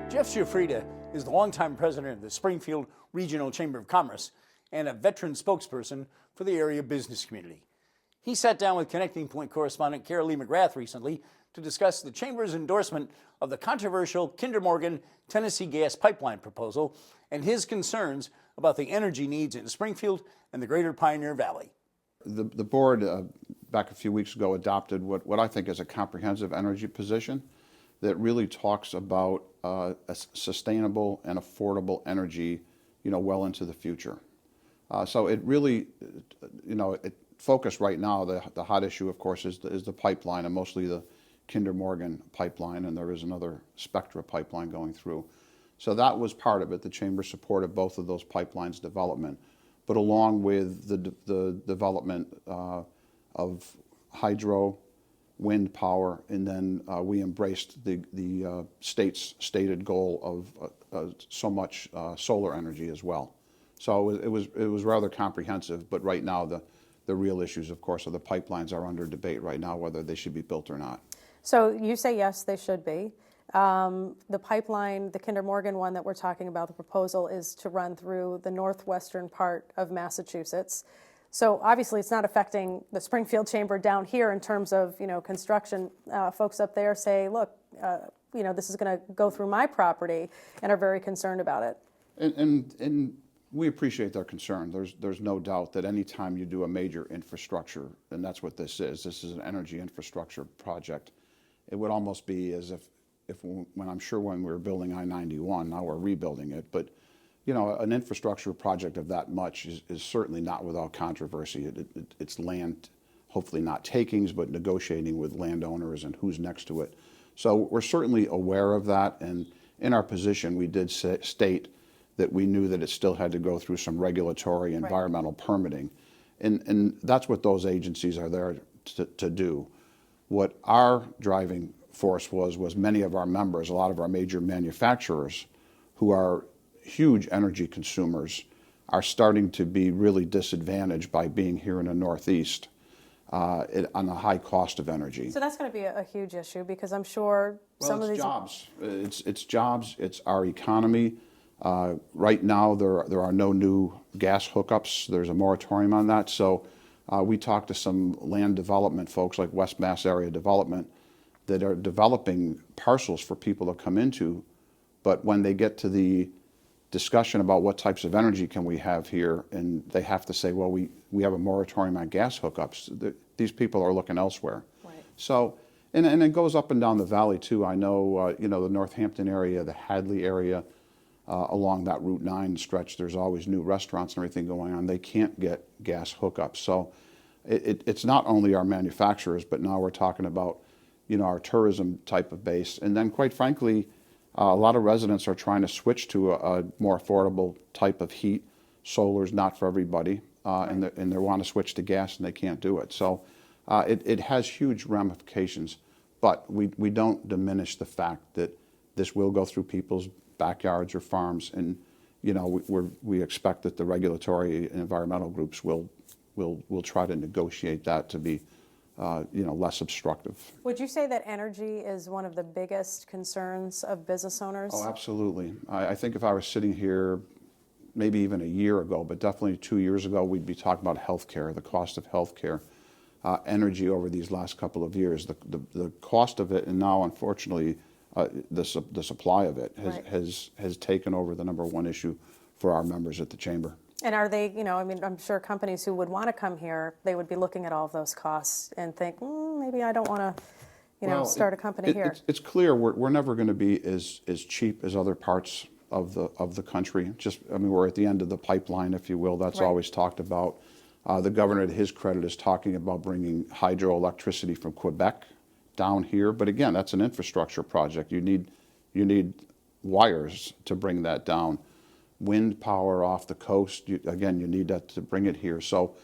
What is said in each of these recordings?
Jeff Ciuffreda is the longtime president of the Springfield Regional Chamber of Commerce and a veteran spokesperson for the area business community. He sat down with Connecting Point correspondent Carolee McGrath recently to discuss the Chamber's endorsement of the controversial Kinder Morgan Tennessee gas pipeline proposal and his concerns about the energy needs in Springfield and the greater Pioneer Valley. The board, back a few weeks ago, adopted what I think is a comprehensive energy position that really talks about a sustainable and affordable energy, well into the future. So it really, it focused right now, the hot issue, of course, is the pipeline, and mostly the Kinder Morgan pipeline, and there is another Spectra pipeline going through. So that was part of it. The Chamber supported both of those pipelines' development, but along with the development of hydro, wind power, and then we embraced the state's stated goal of so much solar energy as well. So it was rather comprehensive, but right now the real issues, of course, of the pipelines are under debate right now, whether they should be built or not. So you say yes, they should be. The pipeline, the Kinder Morgan one that we're talking about, the proposal is to run through the northwestern part of Massachusetts. So obviously it's not affecting the Springfield Chamber down here in terms of, construction. Folks up there say, look, this is going to go through my property, and are very concerned about it. And we appreciate their concern. There's no doubt that any time you do a major infrastructure, and that's what this is an energy infrastructure project, it would almost be as if when I'm sure when we were building I-91, now we're rebuilding it, but an infrastructure project of that much is certainly not without controversy. It's land, hopefully not takings, but negotiating with landowners and who's next to it. So we're certainly aware of that, and in our position we did state that we knew that it still had to go through some regulatory environmental permitting, and that's what those agencies are there to do. What our driving force was many of our members, a lot of our major manufacturers who are huge energy consumers, are starting to be really disadvantaged by being here in the Northeast on the high cost of energy. So that's going to be a huge issue, because I'm sure some of these jobs. It's jobs. It's our economy. Right now, there are no new gas hookups. There's a moratorium on that. So we talked to some land development folks like West Mass Area Development that are developing parcels for people to come into, but when they get to the discussion about what types of energy can we have here, and they have to say, well, we have a moratorium on gas hookups, these people are looking elsewhere. Right. So, and it goes up and down the valley too. I know, the Northampton area, the Hadley area, along that Route 9 stretch, there's always new restaurants and everything going on. They can't get gas hookups. So it's not only our manufacturers, but now we're talking about, our tourism type of base. And then quite frankly, a lot of residents are trying to switch to a more affordable type of heat. Solar's not for everybody, and they want to switch to gas and they can't do it. So it has huge ramifications, but we don't diminish the fact that this will go through people's backyards or farms, and we expect that the regulatory and environmental groups will try to negotiate that to be less obstructive. Would you say that energy is one of the biggest concerns of business owners? Oh, absolutely. I think if I was sitting here maybe even a year ago, but definitely 2 years ago, we'd be talking about healthcare, the cost of healthcare, energy over these last couple of years, the cost of it, and now unfortunately the supply of it has taken over the number one issue for our members at the Chamber. And are they, I'm sure companies who would want to come here, they would be looking at all of those costs and think, maybe I don't want to, start a company here. It's clear we're never going to be as cheap as other parts of the country. We're at the end of the pipeline, if you will. That's always talked about. The governor, to his credit, is talking about bringing hydroelectricity from Quebec down here. But again, that's an infrastructure project. You need wires to bring that down. Wind power off the coast, you need that to bring it here. So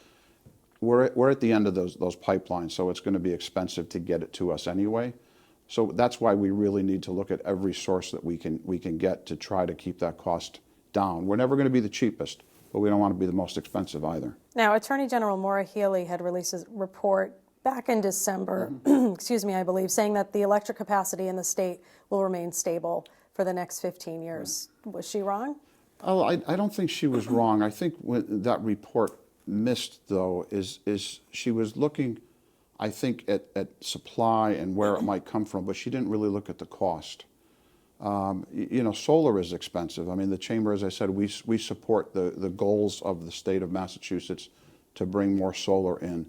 we're at the end of those pipelines, so it's going to be expensive to get it to us anyway. So that's why we really need to look at every source that we can get to try to keep that cost down. We're never going to be the cheapest, but we don't want to be the most expensive either. Now, Attorney General Maura Healey had released a report back in December, I believe, saying that the electric capacity in the state will remain stable for the next 15 years. Was she wrong? Oh, I don't think she was wrong. I think what that report missed, though, is she was looking, I think, at supply and where it might come from, but she didn't really look at the cost. You know, solar is expensive. I mean, the chamber, as I said, we support the goals of the state of Massachusetts to bring more solar in,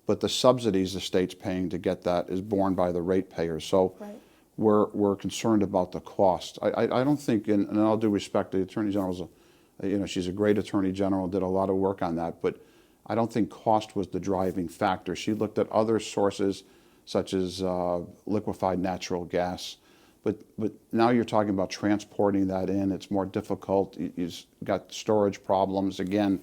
but the subsidies the state's paying to get that is borne by the ratepayers. So Right. we're concerned about the cost. I don't think, and all due respect, the Attorney General's, you know, she's a great Attorney General, did a lot of work on that, but I don't think cost was the driving factor. She looked at other sources such as liquefied natural gas. But now you're talking about transporting that in. It's more difficult. You've got storage problems. Again,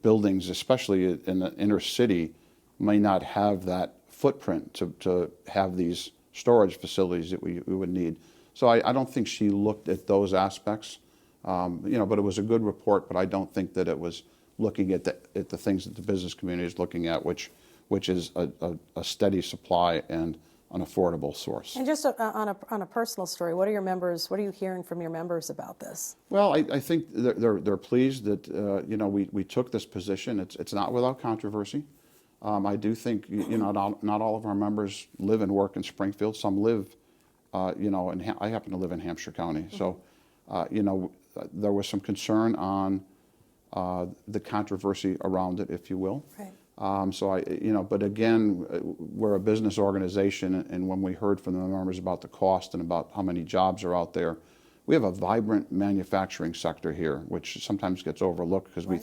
buildings, especially in the inner city, may not have that footprint to have these storage facilities that we would need. So I don't think she looked at those aspects. You know, but it was a good report, but I don't think that it was looking at the things that the business community is looking at, which is a steady supply and an affordable source. And just on a personal story, what are you hearing from your members about this? Well, I think they're pleased that you know, we took this position. It's not without controversy. I do think, you know, not all of our members live and work in Springfield. Some live, you know, I happen to live in Hampshire County. Mm-hmm. So, you know, there was some concern on the controversy around it, if you will. Right. So you know, but again, we're a business organization, and when we heard from the members about the cost and about how many jobs are out there, we have a vibrant manufacturing sector here, which sometimes gets overlooked because Right.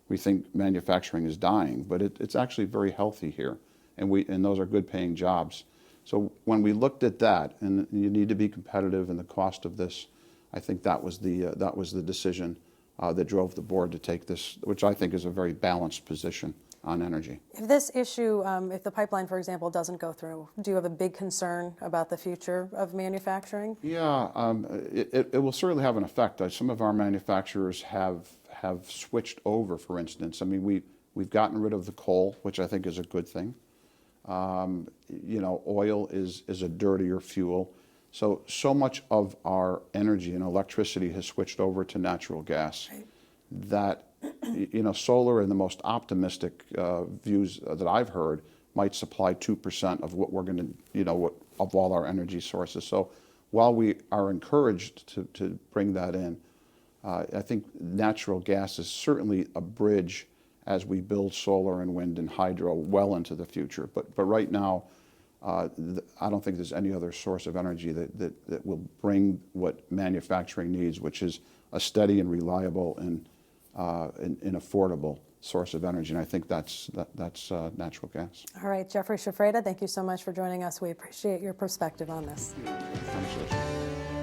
we think manufacturing is dying, but it's actually very healthy here, and those are good paying jobs. So when we looked at that, and you need to be competitive in the cost of this, I think that was the decision that drove the board to take this, which I think is a very balanced position on energy. If this issue, if the pipeline, for example, doesn't go through, do you have a big concern about the future of manufacturing? Yeah, it will certainly have an effect. Some of our manufacturers have switched over, for instance. I mean, we've gotten rid of the coal, which I think is a good thing. You know, oil is a dirtier fuel. So much of our energy and electricity has switched over to natural gas. Right. That, you know, solar, in the most optimistic views that I've heard, might supply 2% of what we're going to, you know, of all our energy sources. So while we are encouraged to bring that in, I think natural gas is certainly a bridge as we build solar and wind and hydro well into the future. But right now, I don't think there's any other source of energy that will bring what manufacturing needs, which is a steady and reliable and affordable source of energy. And I think that's natural gas. All right, Jeffrey Ciuffreda, thank you so much for joining us. We appreciate your perspective on this. Thanks, Liz.